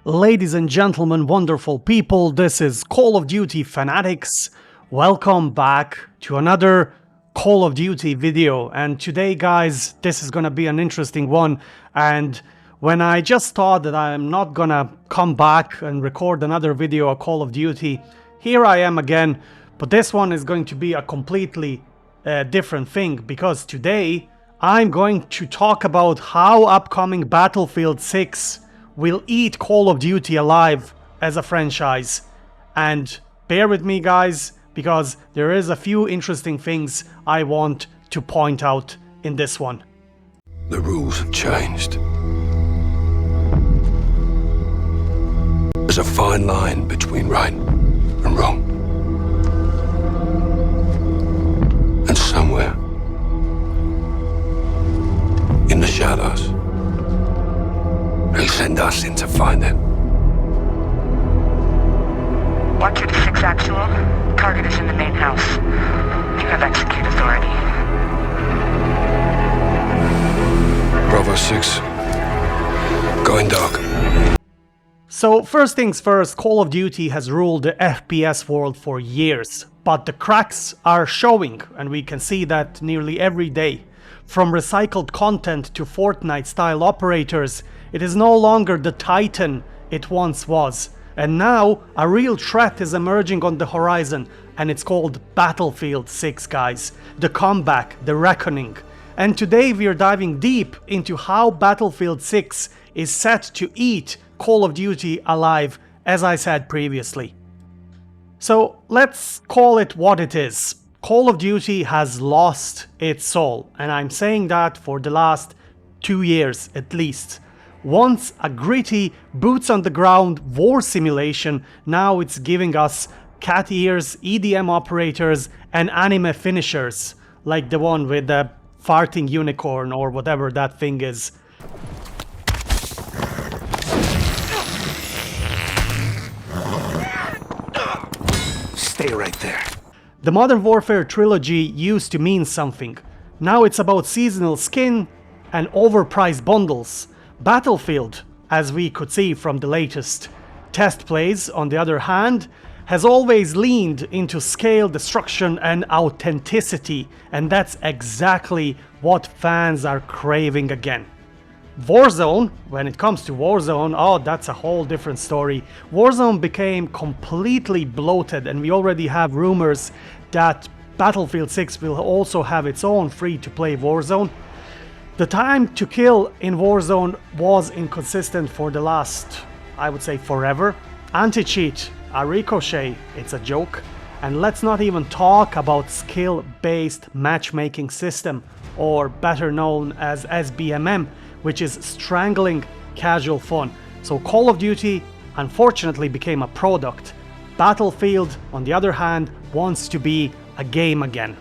Ladies and gentlemen, wonderful people, this is Call of Duty Fanatics. Welcome back to another Call of Duty video. And today, guys, this is gonna be an interesting one. And when I just thought that I'm not gonna come back and record another video of Call of Duty, here I am again. But this one is going to be a completely different thing, because today I'm going to talk about how upcoming Battlefield 6 will eat Call of Duty alive as a franchise. And bear with me, guys, because there is a few interesting things I want to point out in this one. The rules have changed. There's a fine line between right and wrong. And somewhere in the shadows, they send us in to find it. 126 actual. Target is in the main house. You have execute authority. Bravo 6, going dark. So first things first, Call of Duty has ruled the FPS world for years, but the cracks are showing, and we can see that nearly every day. From recycled content to Fortnite style operators, it is no longer the titan it once was. And now a real threat is emerging on the horizon, and it's called Battlefield 6, guys. The comeback, the reckoning. And today we are diving deep into how Battlefield 6 is set to eat Call of Duty alive, as I said previously. So let's call it what it is. Call of Duty has lost its soul, and I'm saying that for the last 2 years at least. Once a gritty, boots on the ground war simulation, now it's giving us cat ears, EDM operators and anime finishers, like the one with the farting unicorn or whatever that thing is. Stay right there. The Modern Warfare trilogy used to mean something. Now it's about seasonal skin and overpriced bundles. Battlefield, as we could see from the latest test plays, on the other hand, has always leaned into scale, destruction and authenticity, and that's exactly what fans are craving again. Warzone, when it comes to Warzone, oh, that's a whole different story. Warzone became completely bloated, and we already have rumors that Battlefield 6 will also have its own free-to-play Warzone. The time to kill in Warzone was inconsistent for the last, I would say, forever. Anti-cheat, a ricochet, it's a joke. And let's not even talk about skill-based matchmaking system, or better known as SBMM, which is strangling casual fun. So Call of Duty unfortunately became a product. Battlefield, on the other hand, wants to be a game again.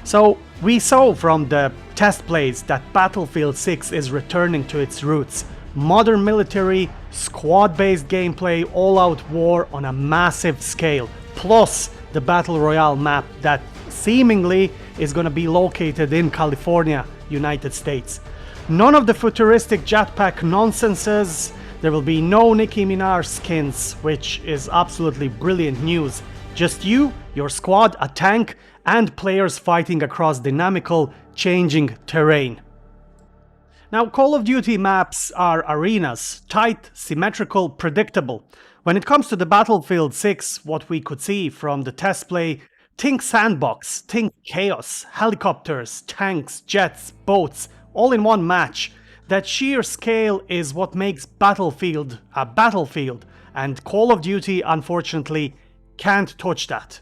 So we saw from the test plays that Battlefield 6 is returning to its roots. Modern military, squad-based gameplay, all-out war on a massive scale, plus the Battle Royale map that seemingly is going to be located in California, United States. None of the futuristic jetpack nonsenses. There will be no Nicki Minaj skins, which is absolutely brilliant news. Just you, your squad, a tank, and players fighting across dynamical, changing terrain. Now, Call of Duty maps are arenas, tight, symmetrical, predictable. When it comes to the Battlefield 6, what we could see from the test play, think sandbox, think chaos, helicopters, tanks, jets, boats, all in one match. That sheer scale is what makes Battlefield a battlefield, and Call of Duty, unfortunately, can't touch that.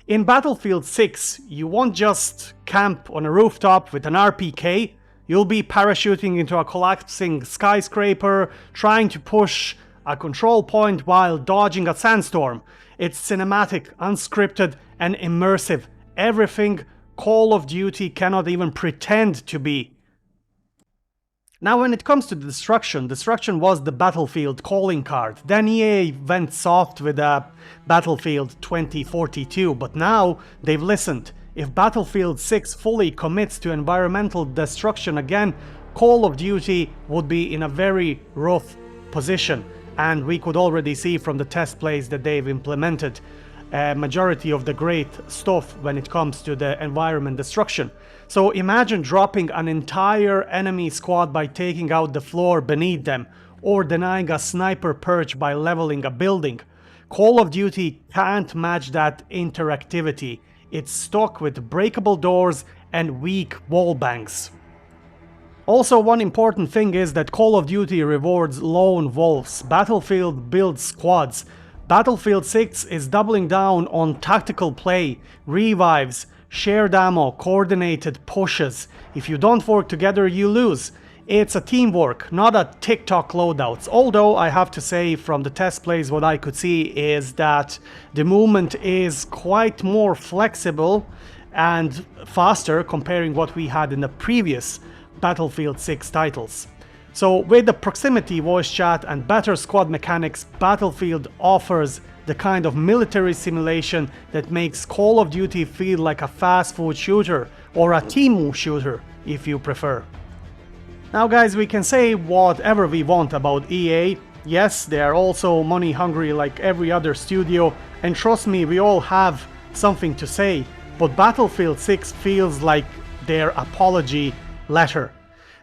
In Battlefield 6, you won't just camp on a rooftop with an RPK, you'll be parachuting into a collapsing skyscraper, trying to push a control point while dodging a sandstorm. It's cinematic, unscripted, and immersive. Everything Call of Duty cannot even pretend to be. Now, when it comes to destruction was the Battlefield calling card. Then EA went soft with Battlefield 2042, but now they've listened. If Battlefield 6 fully commits to environmental destruction again, Call of Duty would be in a very rough position. and we could already see from the test plays that they've implemented a majority of the great stuff when it comes to the environment destruction. So imagine dropping an entire enemy squad by taking out the floor beneath them, or denying a sniper perch by leveling a building. Call of Duty can't match that interactivity. It's stuck with breakable doors and weak wall bangs. Also, one important thing is that Call of Duty rewards lone wolves. Battlefield builds squads. Battlefield 6 is doubling down on tactical play, revives, shared ammo, coordinated pushes. If you don't work together, you lose. It's a teamwork, not a TikTok loadouts. Although I have to say, from the test plays, what I could see is that the movement is quite more flexible and faster comparing what we had in the previous Battlefield 6 titles. So with the proximity voice chat and better squad mechanics, Battlefield offers the kind of military simulation that makes Call of Duty feel like a fast food shooter, or a team shooter if you prefer. Now guys, we can say whatever we want about EA. Yes, they are also money hungry like every other studio, and trust me, we all have something to say, but Battlefield 6 feels like their apology letter.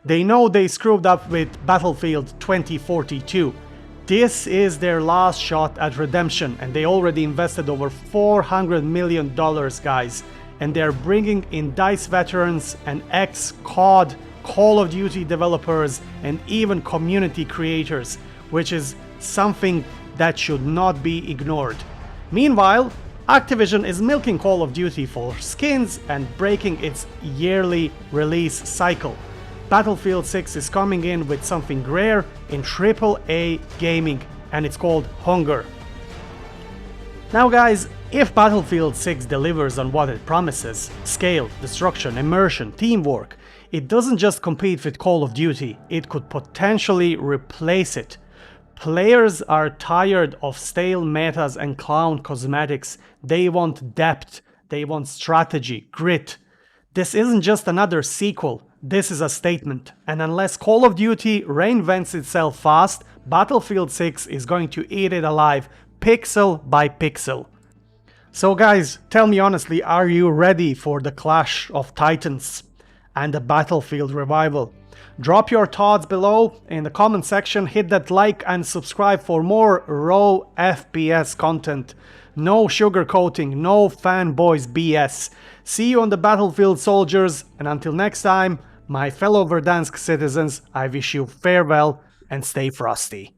They know they screwed up with Battlefield 2042. This is their last shot at redemption, and they already invested over $400 million, guys. And they're bringing in DICE veterans and ex-COD, Call of Duty developers, and even community creators, which is something that should not be ignored. Meanwhile, Activision is milking Call of Duty for skins and breaking its yearly release cycle. Battlefield 6 is coming in with something rare in AAA gaming, and it's called hunger. Now guys, if Battlefield 6 delivers on what it promises, scale, destruction, immersion, teamwork, it doesn't just compete with Call of Duty, it could potentially replace it. Players are tired of stale metas and clown cosmetics. They want depth, they want strategy, grit. This isn't just another sequel, this is a statement. And unless Call of Duty reinvents itself fast, Battlefield 6 is going to eat it alive, pixel by pixel. So guys, tell me honestly, are you ready for the Clash of Titans and the Battlefield revival? Drop your thoughts below in the comment section, hit that like and subscribe for more raw FPS content. No sugarcoating, no fanboys BS. See you on the battlefield, soldiers, and until next time, my fellow Verdansk citizens, I wish you farewell and stay frosty.